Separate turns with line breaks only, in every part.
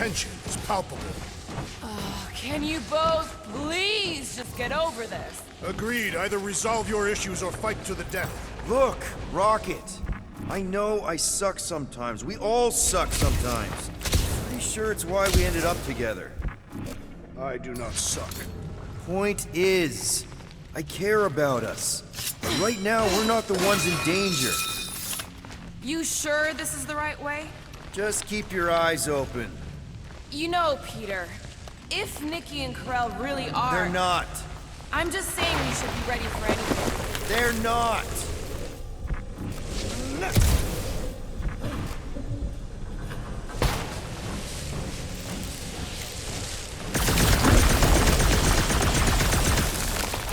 tension is palpable.
Can you both please just get over this?
Agreed. Either resolve your issues or fight to the death.
Look, Rocket. I know I suck sometimes. We all suck sometimes. Pretty sure it's why we ended up together.
I do not suck.
Point is, I care about us. But right now, we're not the ones in danger.
You sure this is the right way?
Just keep your eyes open.
You know, Peter, if Nikki and Karel really are...
They're not.
I'm just saying we should be ready for anything.
They're not.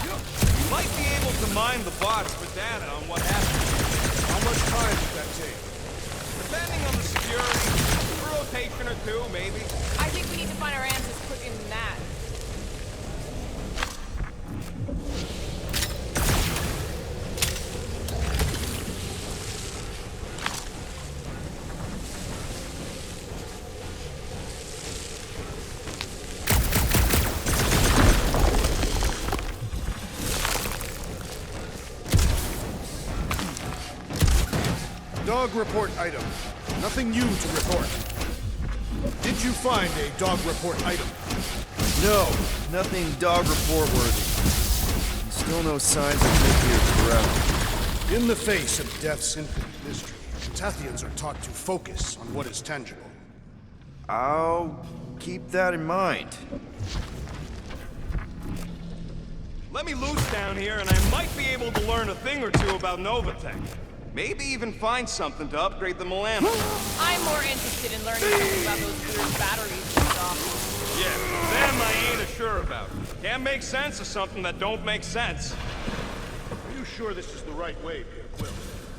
You might be able to mine the bots for data on what happened.
How much time did that take?
Depending on the security, a rotation or two, maybe.
I think we need to find our answers quicker than that.
Dog report item. Nothing new to report. Did you find a dog report item?
No, nothing dog report worthy. And still no signs of Nikki or Karel.
In the face of death's infinite mystery, Tathians are taught to focus on what is tangible.
I'll keep that in mind.
Let me loose down here, and I might be able to learn a thing or two about Novatech. Maybe even find something to upgrade the Milano.
I'm more interested in learning something about those weird batteries and stuff.
Yeah, them I ain't as sure about. Can't make sense of something that don't make sense.
Are you sure this is the right way, Peter Quill?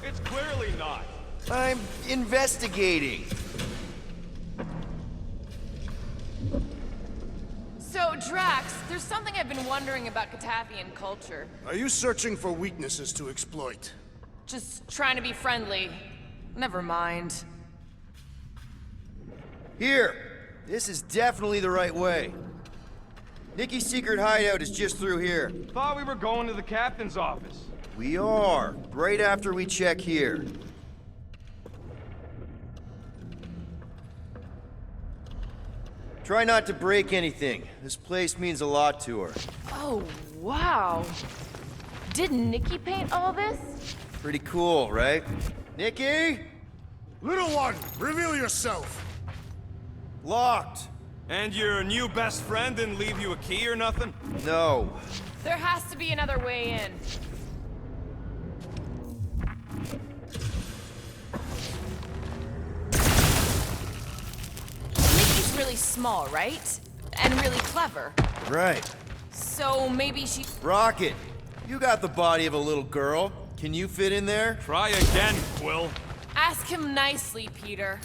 It's clearly not.
I'm investigating.
So, Drax, there's something I've been wondering about Catathian culture.
Are you searching for weaknesses to exploit?
Just trying to be friendly. Never mind.
Here, this is definitely the right way. Nikki's secret hideout is just through here.
Thought we were going to the captain's office.
We are, right after we check here. Try not to break anything. This place means a lot to her.
Oh, wow. Did Nikki paint all this?
Pretty cool, right? Nikki?
Little one, reveal yourself!
Locked.
And your new best friend didn't leave you a key or nothing?
No.
There has to be another way in. Nikki's really small, right? And really clever.
Right.
So maybe she...
Rocket, you got the body of a little girl. Can you fit in there?
Try again, Quill.
Ask him nicely, Peter.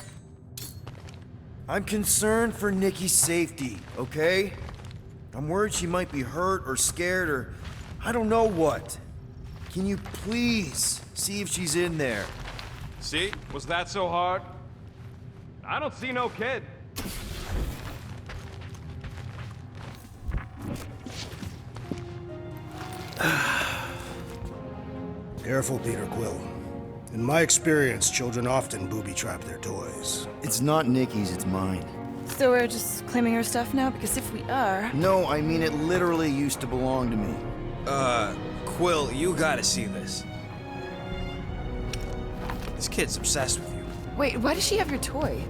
I'm concerned for Nikki's safety, okay? I'm worried she might be hurt or scared or I don't know what. Can you please see if she's in there?
See? Was that so hard? I don't see no kid.
Careful, Peter Quill. In my experience, children often booby-trap their toys.
It's not Nikki's, it's mine.
So we're just claiming her stuff now? Because if we are...
No, I mean it literally used to belong to me.
Quill, you gotta see this. This kid's obsessed with you.
Wait, why does she have your toy?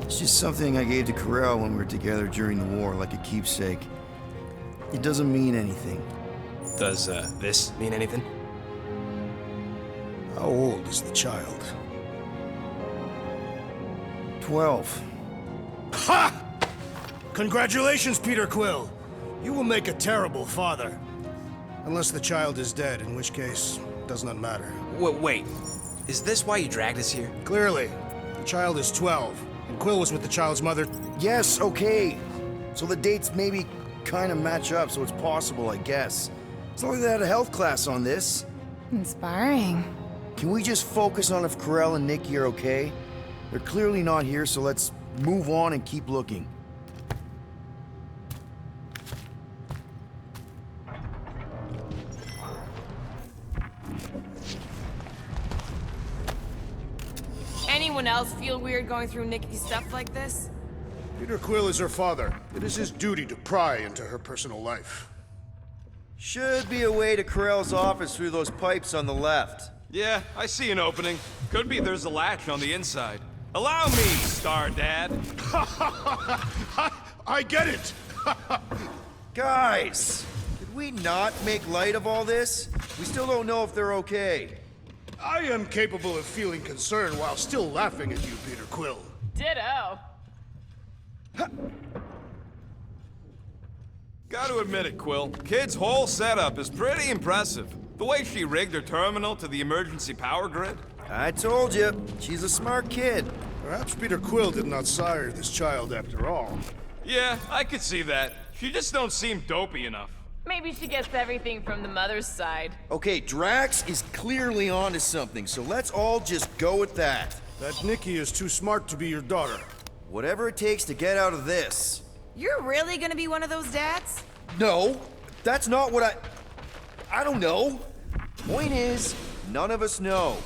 It's just something I gave to Karel when we were together during the war, like a keepsake. It doesn't mean anything.
Does, this mean anything?
How old is the child?
12.
Ha! Congratulations, Peter Quill! You will make a terrible father. Unless the child is dead, in which case, it does not matter.
Wait. Is this why you dragged us here?
Clearly, the child is 12, and Quill was with the child's mother.
Yes, okay. So the dates maybe kind of match up, so it's possible, I guess. It's not like they had a health class on this.
Inspiring.
Can we just focus on if Karel and Nikki are okay? They're clearly not here, so let's move on and keep looking.
Anyone else feel weird going through Nikki's stuff like this?
Peter Quill is her father. It is his duty to pry into her personal life.
Should be a way to Corell's office through those pipes on the left.
Yeah, I see an opening. Could be there's a latch on the inside. Allow me, Star Dad.
I get it!
Guys, did we not make light of all this? We still don't know if they're okay.
I am capable of feeling concern while still laughing at you, Peter Quill.
Ditto.
Gotta admit it, Quill. Kid's whole setup is pretty impressive. The way she rigged her terminal to the emergency power grid.
I told you, she's a smart kid.
Perhaps Peter Quill did not sire this child after all.
Yeah, I could see that. She just don't seem dopey enough.
Maybe she gets everything from the mother's side.
Okay, Drax is clearly onto something, so let's all just go with that.
That Nikki is too smart to be your daughter.
Whatever it takes to get out of this.
You're really gonna be one of those dads?
No, that's not what I don't know. Point is, none of us know.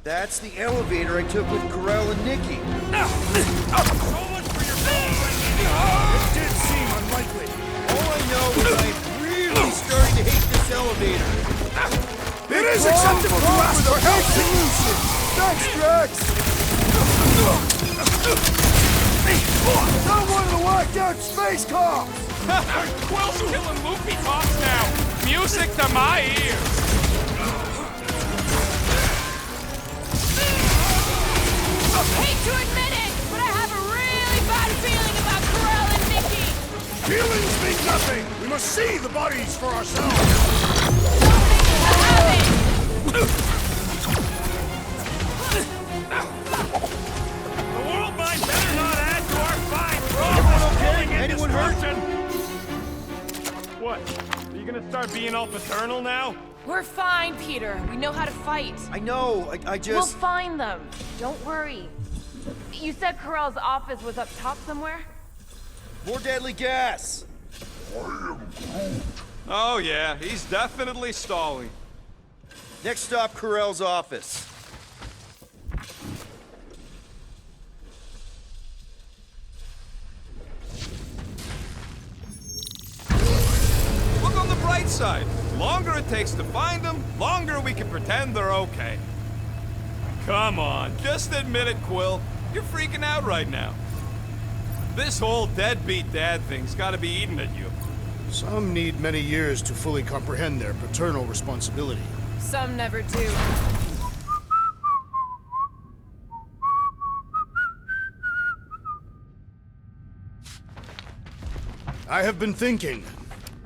That's the elevator I took with Corell and Nikki.
It did seem unlikely.
All I know is I'm really starting to hate this elevator.
It is acceptable to ask for help!
Thanks, Drax! Not one of the whacked out space cops!
Quill's killing loopy cops now. Music to my ears.
Hate to admit it, but I have a really bad feeling about Corell and Nikki.
Feelings mean nothing! We must see the bodies for ourselves!
I have it.
The world might better not add to our fight. Anyone okay?
Anyone hurt?
What? Are you gonna start being all paternal now?
We're fine, Peter. We know how to fight.
I know, I
We'll
just...
find them. Don't worry. You said Corell's office was up top somewhere?
More deadly gas!
Oh yeah, he's definitely stalling.
Next stop, Corell's office.
Look on the bright side. Longer it takes to find them, longer we can pretend they're okay. Come on, just admit it, Quill. You're freaking out right now. This whole deadbeat dad thing's gotta be eating at you.
Some need many years to fully comprehend their paternal responsibility.
Some never do.
I have been thinking.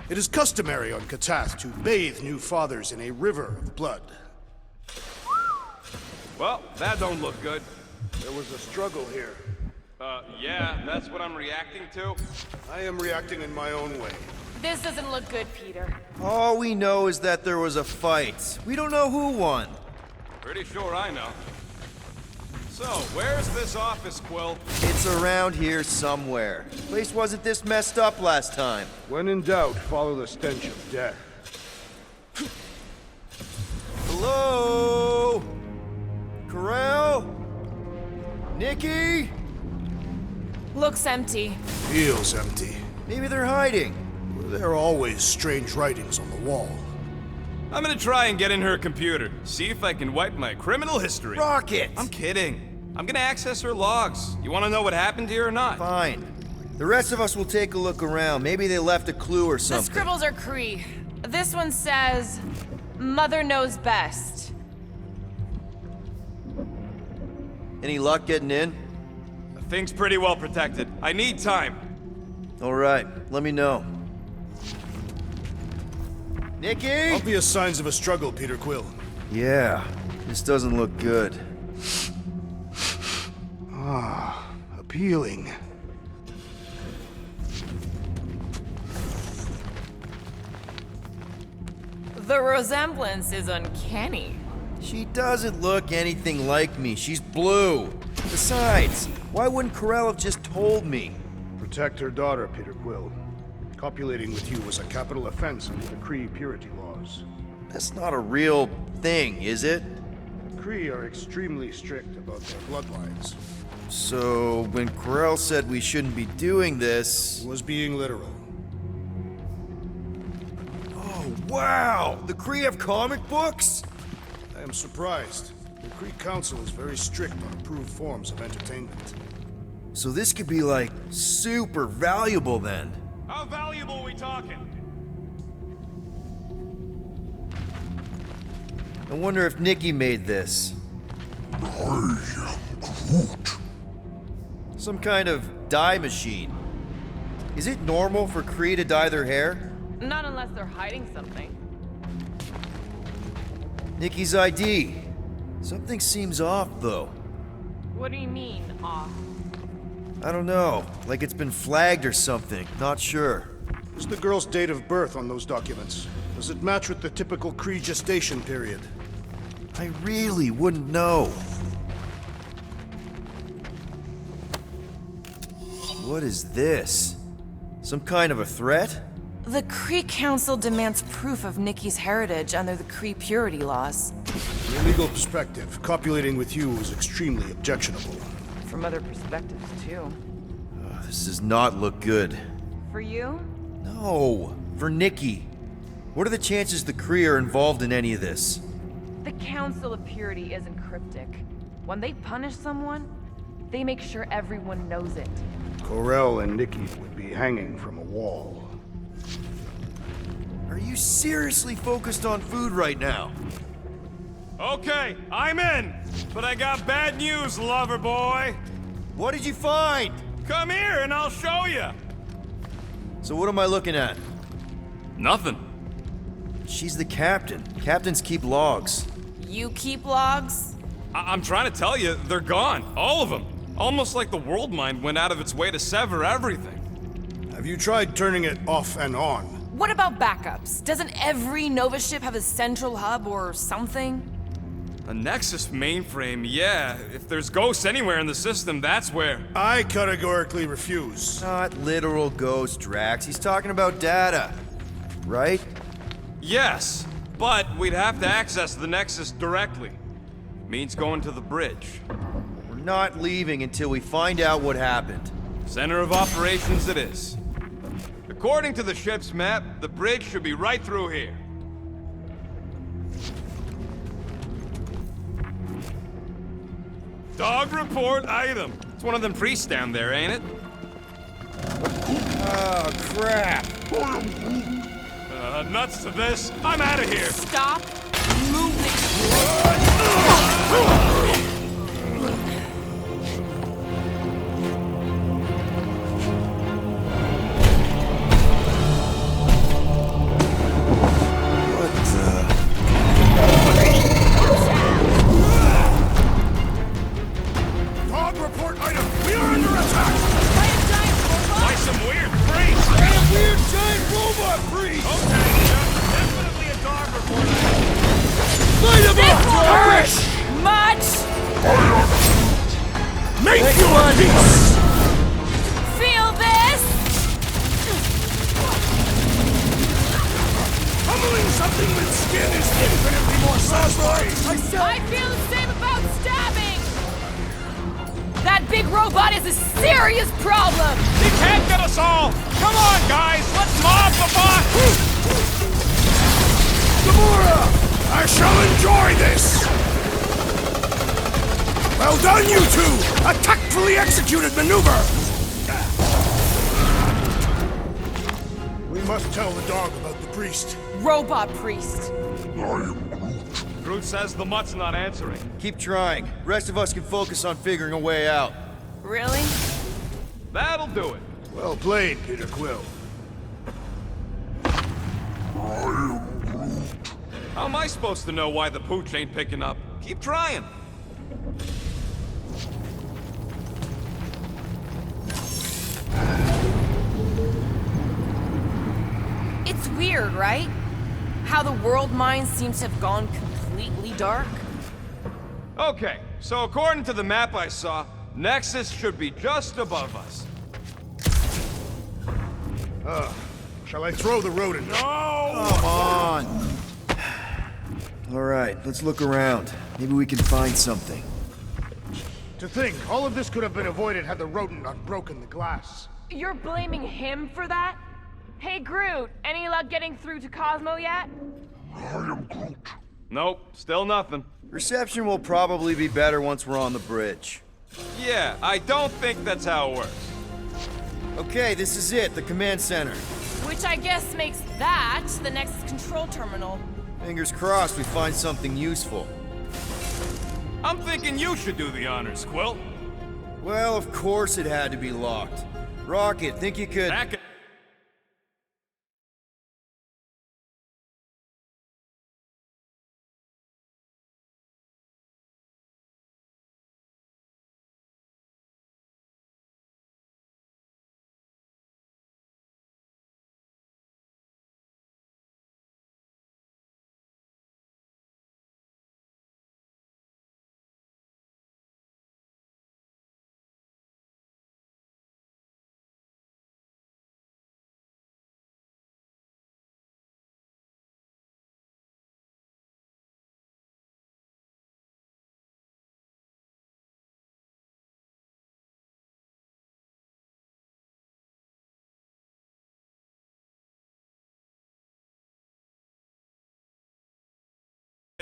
It is customary on Katath to bathe new fathers in a river of blood.
Well, that don't look good.
There was a struggle here.
Yeah, that's what I'm reacting to.
I am reacting in my own way.
This doesn't look good, Peter.
All we know is that there was a fight. We don't know who won.
Pretty sure I know. So, where's this office, Quill?
It's around here somewhere. Place wasn't this messed up last time.
When in doubt, follow the stench of death.
Hello? Corell? Nikki?
Looks empty.
Feels empty.
Maybe they're hiding.
There are always strange writings on the wall.
I'm gonna try and get in her computer, see if I can wipe my criminal history.
Rocket!
I'm kidding. I'm gonna access her logs. You wanna know what happened here or not?
Fine. The rest of us will take a look around. Maybe they left a clue or
The
something.
scribbles are Cree. This one says, Mother knows best.
Any luck getting in?
The thing's pretty well protected. I need time.
All right, let me know. Nikki?
Obvious signs of a struggle, Peter Quill.
Yeah, this doesn't look good.
Appealing.
The resemblance is uncanny.
She doesn't look anything like me. She's blue. Besides, Why wouldn't Corell have just told me?
Protect her daughter, Peter Quill. Copulating with you was a capital offense under the Kree purity laws.
That's not a real thing, is it?
Kree are extremely strict about their bloodlines.
So, when Corell said we shouldn't be doing this...
Was being literal.
Oh, wow! The Kree have comic books?
I am surprised. The Kree Council is very strict on approved forms of entertainment.
So this could be, like, super valuable then.
How valuable we talking?
I wonder if Nikki made this. Some kind of dye machine. Is it normal for Kree to dye their hair?
Not unless they're hiding something.
Nikki's ID. Something seems off, though.
What do you mean, off?
I don't know. Like it's been flagged or something. Not sure.
What's the girl's date of birth on those documents? Does it match with the typical Kree gestation period?
I really wouldn't know. What is this? Some kind of a threat?
The Kree Council demands proof of Nikki's heritage under the Kree purity laws.
From a legal perspective, copulating with you is extremely objectionable.
From other perspectives, too.
This does not look good.
For you?
No, for Nikki. What are the chances the Kree are involved in any of this?
The Council of Purity isn't cryptic. When they punish someone, they make sure everyone knows it.
Corell and Nikki would be hanging from a wall.
Are you seriously focused on food right now?
Okay, I'm in. But I got bad news, lover boy.
What did you find?
Come here and I'll show you.
So what am I looking at?
Nothing.
She's the captain. Captains keep logs.
You keep logs?
I'm trying to tell you, they're gone. All of them. Almost like the world mind went out of its way to sever everything.
Have you tried turning it off and on?
What about backups? Doesn't every Nova ship have a central hub or something?
A Nexus mainframe, yeah. If there's ghosts anywhere in the system, that's where.
I categorically refuse.
Not literal ghost, Drax. He's talking about data. Right?
Yes, but we'd have to access the Nexus directly. Means going to the bridge.
We're not leaving until we find out what happened.
Center of operations it is. According to the ship's map, the bridge should be right through here. Dog report item. It's one of them priests down there, ain't it?
Oh, crap.
Nuts to this. I'm out of here.
Stop moving!
Dog report item! We are under attack!
By a giant robot?
By some weird freak.
Weird giant robot freak!
Okay, definitely a dog report item.
Light him
This
up!
will hurt much!
Make your peace!
Feel this?
Pummeling something with skin is infinitely more satisfying!
I feel the same about stabbing!
That big robot is a serious problem!
He can't get us all. Come on, guys. Let's mob the boss.
Gamora! I shall enjoy this! Well done, you two! A tactfully executed maneuver! We must tell the dog about the priest.
Robot priest.
Groot says the mutt's not answering.
Keep trying. Rest of us can focus on figuring a way out.
Really?
That'll do it.
Well played, Peter Quill.
How am I supposed to know why the pooch ain't picking up? Keep trying.
It's weird, right? How the world mind seems to have gone completely dark.
Okay, so according to the map I saw, Nexus should be just above us.
Shall I throw the rodent?
No!
Come on! Alright, let's look around. Maybe we can find something.
To think, all of this could have been avoided had the rodent not broken the glass.
You're blaming him for that? Hey, Groot, any luck getting through to Cosmo yet?
Nope, still nothing.
Reception will probably be better once we're on the bridge.
Yeah, I don't think that's how it works.
Okay, this is it, the command center.
Which I guess makes that the next control terminal.
Fingers crossed we find something useful.
I'm thinking you should do the honors, Quill.
Well, of course it had to be locked. Rocket, think you could...
Back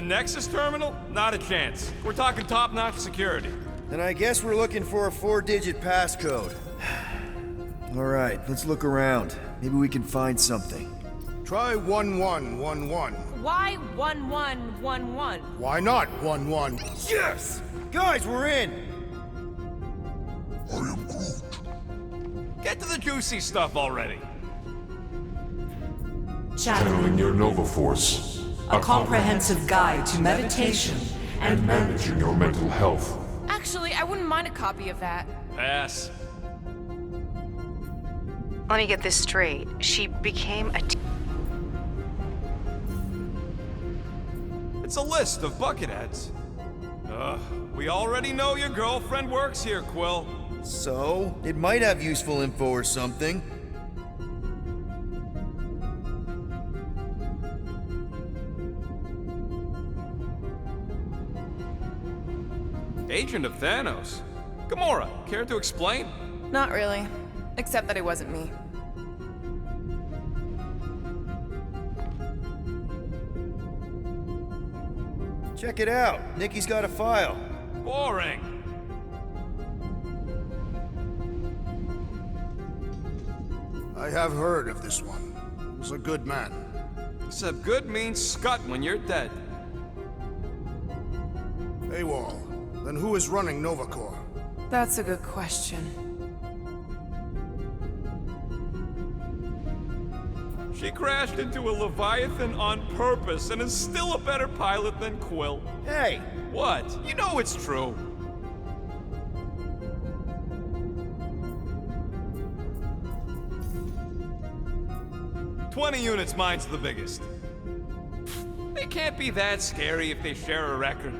Nexus terminal? Not a chance. We're talking top-notch security.
Then I guess we're looking for a 4-digit passcode. Alright, let's look around. Maybe we can find something.
Try 1111.
Why 1111?
Why not 11?
Yes! Guys, we're in!
Get to the juicy stuff already.
Channeling your Nova Force. A comprehensive guide to meditation and managing your mental health.
Actually, I wouldn't mind a copy of that.
Pass.
Let me get this straight. She became a
It's a list of bucketheads. We already know your girlfriend works here, Quill.
So, it might have useful info or something.
Agent of Thanos. Gamora, care to explain?
Not really. Except that it wasn't me.
Check it out. Nikki's got a file.
Boring.
I have heard of this one. He was a good man.
Except good means scut when you're dead.
AWOL. Then who is running Novacore?
That's a good question.
She crashed into a Leviathan on purpose and is still a better pilot than Quill.
Hey!
What? You know it's true. "20 units, mine's the biggest." They can't be that scary if they share a record.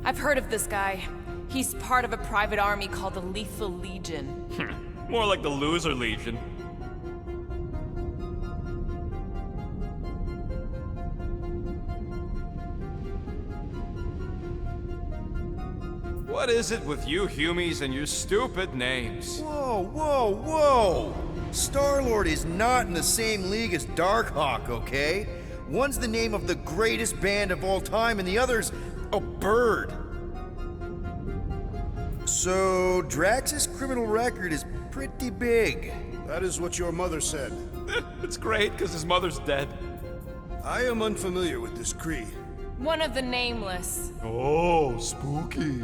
I've heard of this guy. He's part of a private army called the Lethal Legion.
More like the Loser Legion. What is it with you Humies and your stupid names?
Whoa, whoa, whoa! Star-Lord is not in the same league as Darkhawk, okay? One's the name of the greatest band of all time, and the other's a bird. So, Drax's criminal record is pretty big.
That is what your mother said.
It's great, because his mother's dead.
I am unfamiliar with this creed.
One of the Nameless.
Oh, spooky.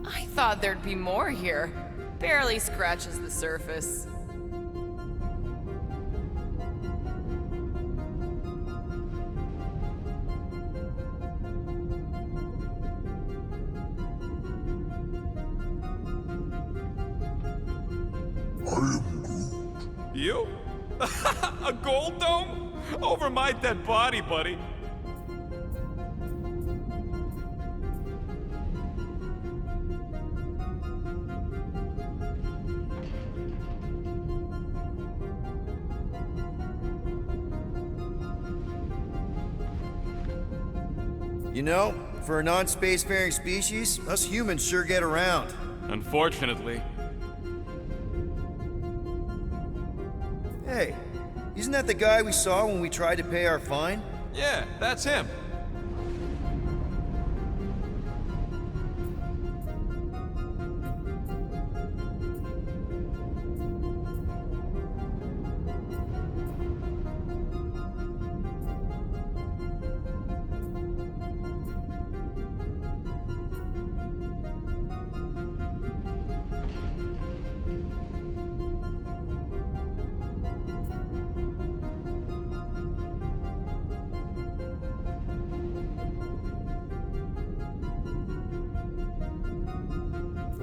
I thought there'd be more here. Barely scratches the surface.
You? A gold dome? Over my dead body, buddy.
You know, for a non-spacefaring species, us humans sure get around.
Unfortunately.
Hey, isn't that the guy we saw when we tried to pay our fine?
Yeah, that's him.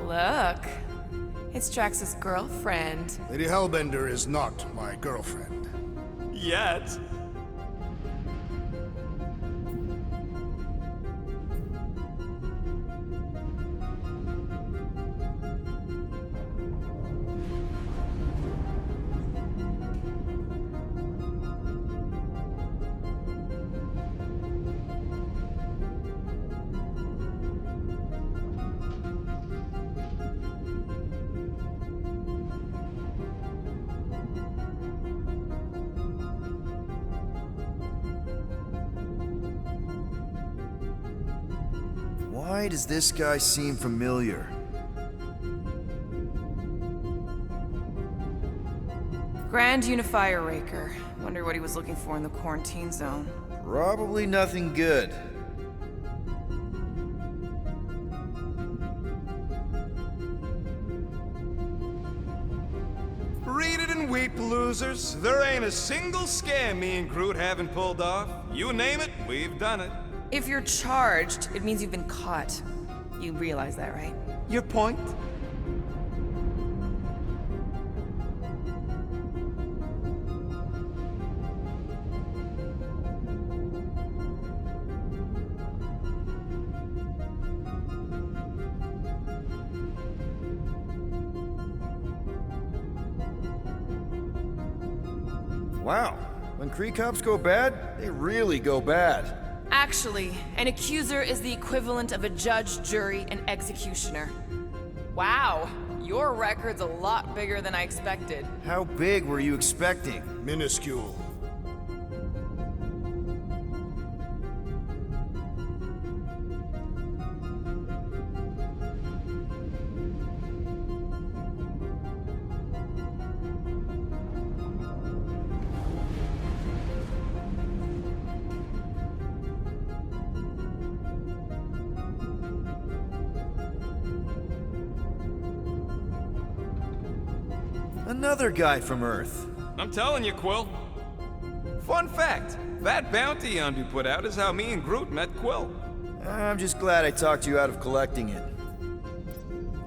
Look, it's Drax's girlfriend.
Lady Hellbender is not my girlfriend.
Yet.
Why does this guy seem familiar?
Grand Unifier Raker. Wonder what he was looking for in the quarantine zone.
Probably nothing good.
Read it and weep, losers. There ain't a single scam me and Groot haven't pulled off. You name it, we've done it.
If you're charged, it means you've been caught. You realize that, right?
Your point?
Wow, when Kree cops go bad, they really go bad.
Actually, an accuser is the equivalent of a judge, jury, and executioner. Wow, your record's a lot bigger than I expected.
How big were you expecting?
Minuscule.
Another guy from Earth.
I'm telling you, Quill. Fun fact, that bounty hunt you put out is how me and Groot met Quill.
I'm just glad I talked you out of collecting it.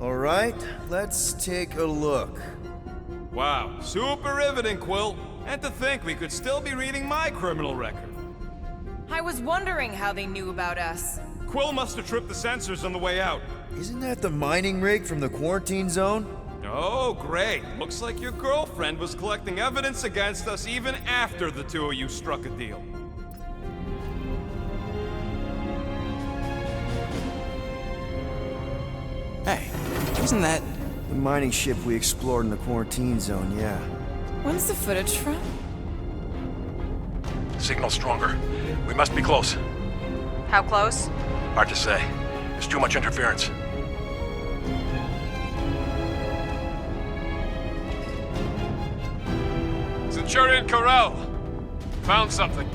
All right, let's take a look.
Wow, super riveting, Quill. And to think we could still be reading my criminal record.
I was wondering how they knew about us.
Quill must have tripped the sensors on the way out.
Isn't that the mining rig from the quarantine zone?
Oh, great. Looks like your girlfriend was collecting evidence against us even after the two of you struck a deal.
Hey, isn't that...
The mining ship we explored in the quarantine zone, yeah.
When's the footage from?
Signal stronger. We must be close.
How close?
Hard to say. There's too much interference.
Centurion Corral! Found something.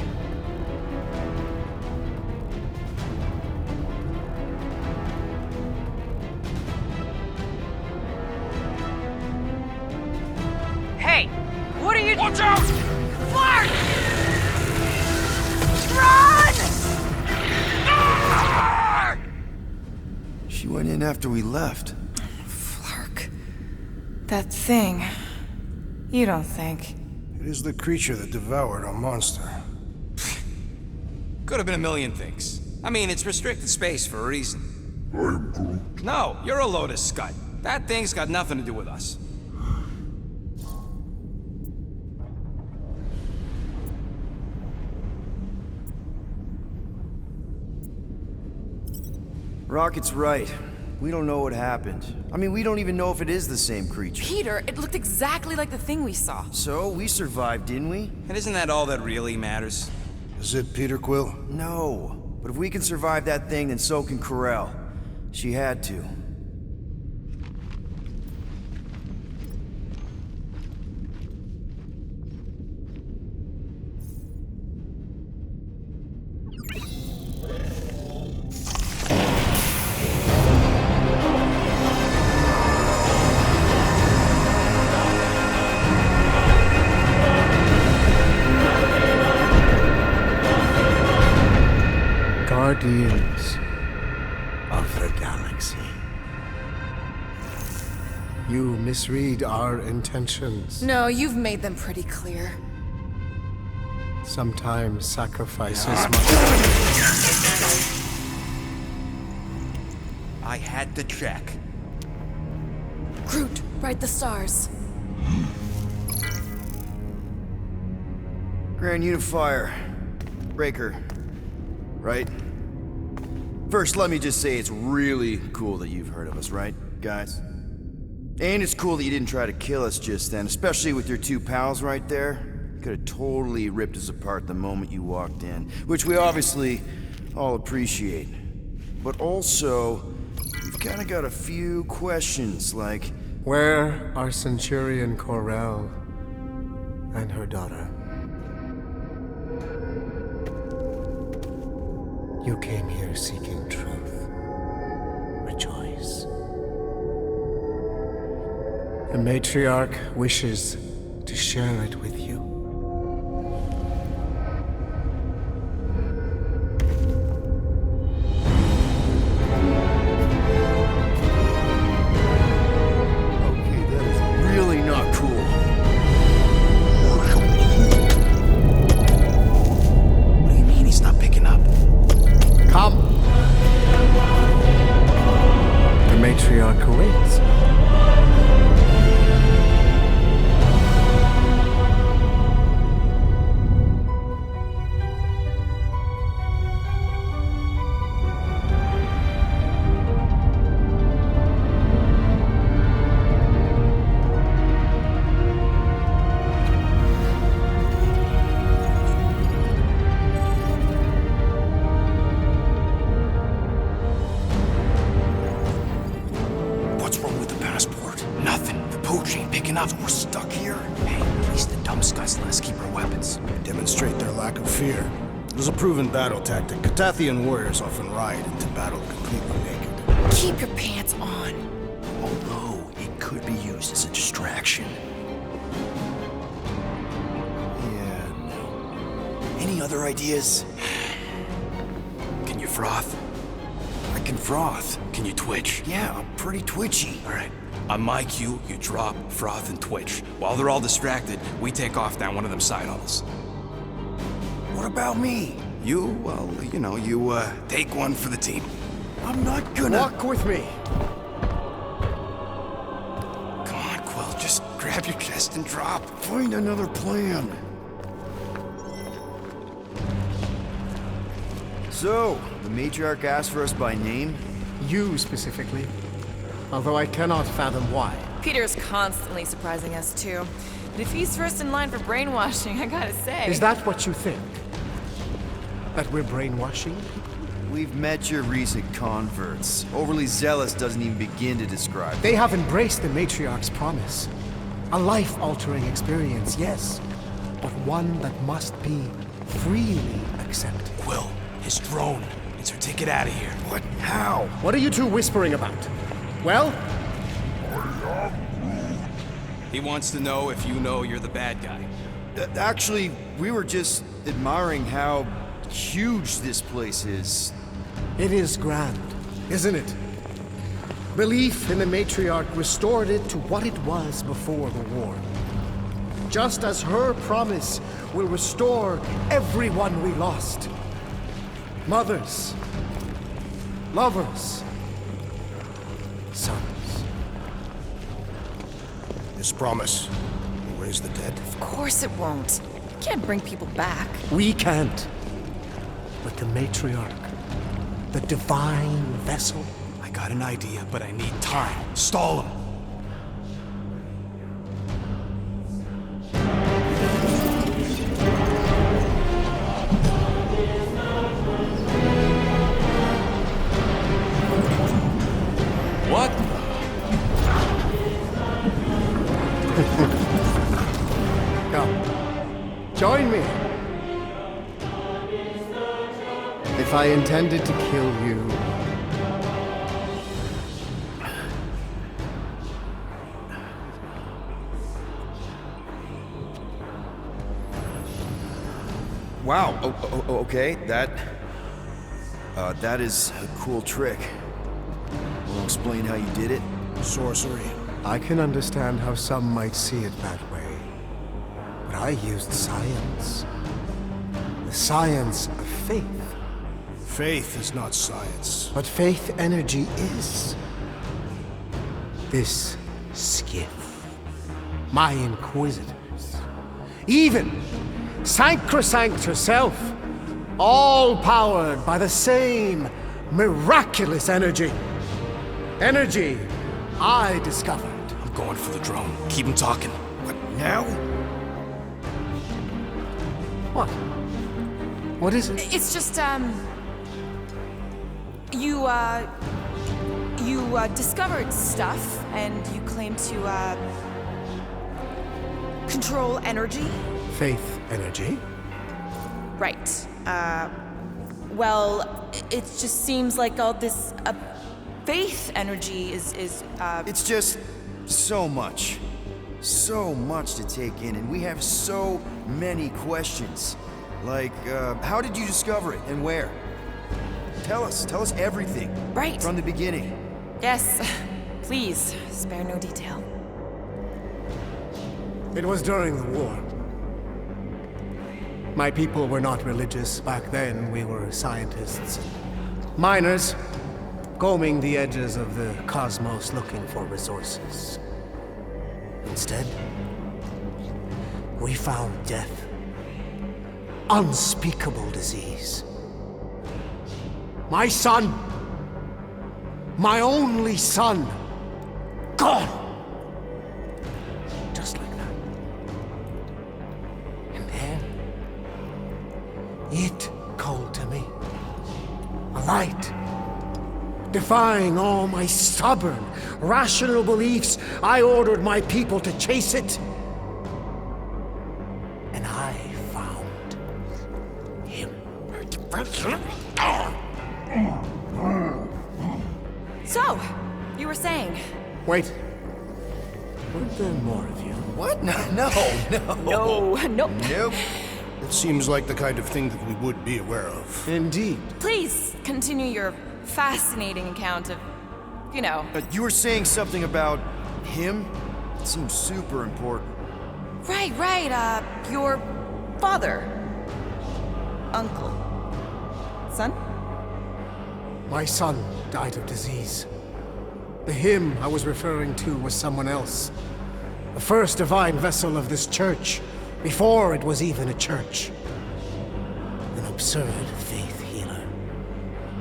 are you...
Watch out!
Clark! Run!
She went in after we left.
Flark. That thing. You don't think.
It is the creature that devoured our monster.
Could have been a million things. I mean, it's restricted space for a reason. No, you're a load of scud. That thing's got nothing to do with us.
Rocket's right. We don't know what happened. I mean, we don't even know if it is the same creature.
Peter, it looked exactly like the thing we saw.
So, we survived, didn't we?
And isn't that all that really matters?
Is it Peter Quill?
No. But if we can survive that thing, then so can Corel. She had to.
Guardians of the galaxy. You misread our intentions.
No, you've made them pretty clear.
Sometimes sacrifices
I had to check.
Groot, write the stars.
Grand Unifier. Breaker. Right? First, let me just say it's really cool that you've heard of us, right, guys? And it's cool that you didn't try to kill us just then, especially with your two pals right there. You could have totally ripped us apart the moment you walked in, which we obviously all appreciate. But also, we've kind of got a few questions, like...
Where are Centurion Corel and her daughter? You came here seeking truth. Rejoice. The matriarch wishes to share it with you.
Okay, that is really not cool.
What do you mean he's not picking up?
Come! The matriarch awaits.
What's wrong with the passport? Nothing. The pooch ain't picking up. We're stuck here. Hey, at least the dumb scuzz let us keep our weapons.
Demonstrate their lack of fear. It was a proven battle tactic. Catathian warriors often ride into battle completely naked.
Keep your pants on.
Although, it could be used as a distraction. Yeah, no. Any other ideas?
Can you froth?
I can froth.
Can you twitch?
Yeah, I'm pretty twitchy.
All right. On my cue, you drop, froth, and twitch. While they're all distracted, we take off down one of them side halls.
What about me?
You, well, you take one for the team.
I'm not gonna...
Walk with me.
Come on, Quill, just grab your chest and drop.
Find another plan. So, the matriarch asked for us by name?
You specifically. Although I cannot fathom why.
Peter's constantly surprising us, too. But if he's first in line for brainwashing, I gotta say...
Is that what you think? That we're brainwashing?
We've met your recent converts. Overly zealous doesn't even begin to describe them.
They have embraced the matriarch's promise. A life-altering experience, yes. But one that must be freely accepted.
Quill, his drone. It's our ticket out of here.
What? How?
What are you two whispering about? Well?
He wants to know if you know you're the bad guy.
Actually, we were just admiring how huge this place is.
It is grand, isn't it? Belief in the matriarch restored it to what it was before the war. Just as her promise will restore everyone we lost. Mothers, lovers, sons.
This promise will raise the dead.
Of course it won't. You can't bring people back.
We can't. But the matriarch, the divine vessel.
I got an idea, but I need time. Stall him.
What?
Come, join me. If I intended to kill you,
Wow, okay, that is a cool trick. Wanna explain how you did it?
Sorcery.
I can understand how some might see it that way. But I used science. The science of faith.
Faith is not science.
But faith energy is. This skiff. My inquisitors. Even Sacrosanct herself. All powered by the same miraculous energy. Energy I discovered.
I'm going for the drone. Keep him talking.
What, now?
What? What is it?
It's just, you discovered stuff, and you claim to, control energy?
Faith energy?
Right. Well, it just seems like all this, faith energy is.
It's just so much. So much to take in, and we have so many questions. Like, how did you discover it, and where? Tell us everything.
Right.
From the beginning.
Yes. Please, spare no detail.
It was during the war. My people were not religious. Back then, we were scientists. Miners, combing the edges of the cosmos looking for resources. Instead, we found death. Unspeakable disease. My son, my only son, gone. Just like that. And then, it called to me. A light. Defying all my stubborn, rational beliefs, I ordered my people to chase it. And I found him.
So, you were saying?
Wait. Weren't there more of you?
What? No.
Nope.
Nope.
It seems like the kind of thing that we would be aware of.
Indeed.
Please continue your fascinating account of, you know.
You were saying something about him? It seems super important.
Right, your father. Uncle. Son?
My son died of disease. The him I was referring to was someone else. The first divine vessel of this church, before it was even a church. An absurd faith healer,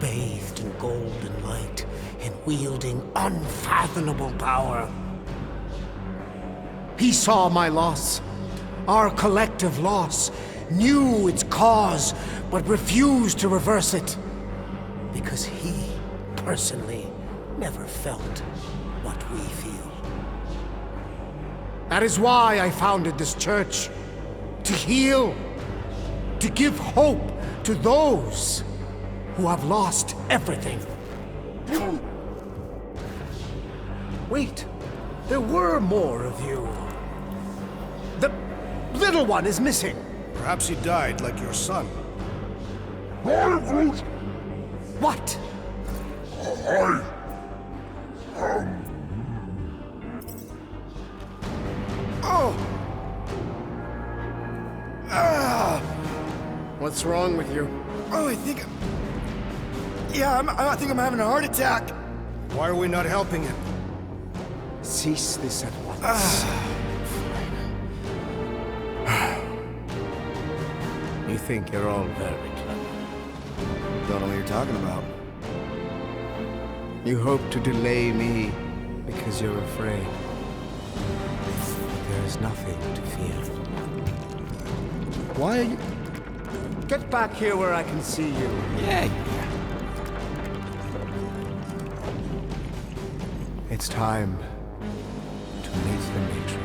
bathed in golden light and wielding unfathomable power. He saw my loss, our collective loss, knew its cause, but refused to reverse it. Because he, personally, never felt what we feel. That is why I founded this church. To heal. To give hope to those who have lost everything. Wait, there were more of you. The little one is missing.
Perhaps he died like your son.
What?
Oh! Ah!
What's wrong with you?
Oh, I think I'm having a heart attack.
Why are we not helping him?
Cease this at once. You think you're all very clever.
Don't know what you're talking about.
You hope to delay me because you're afraid. There is nothing to fear. Why are you... Get back here where I can see you.
Yeah.
It's time to meet the matriarch.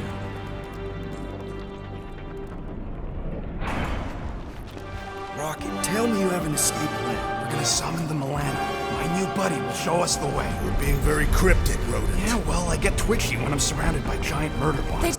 Rocket, tell me you have an escape plan.
We're gonna summon the Milano. My new buddy will show us the way.
We're being very cryptic, Rodent.
Yeah, well, I get twitchy when I'm surrounded by giant murder bots.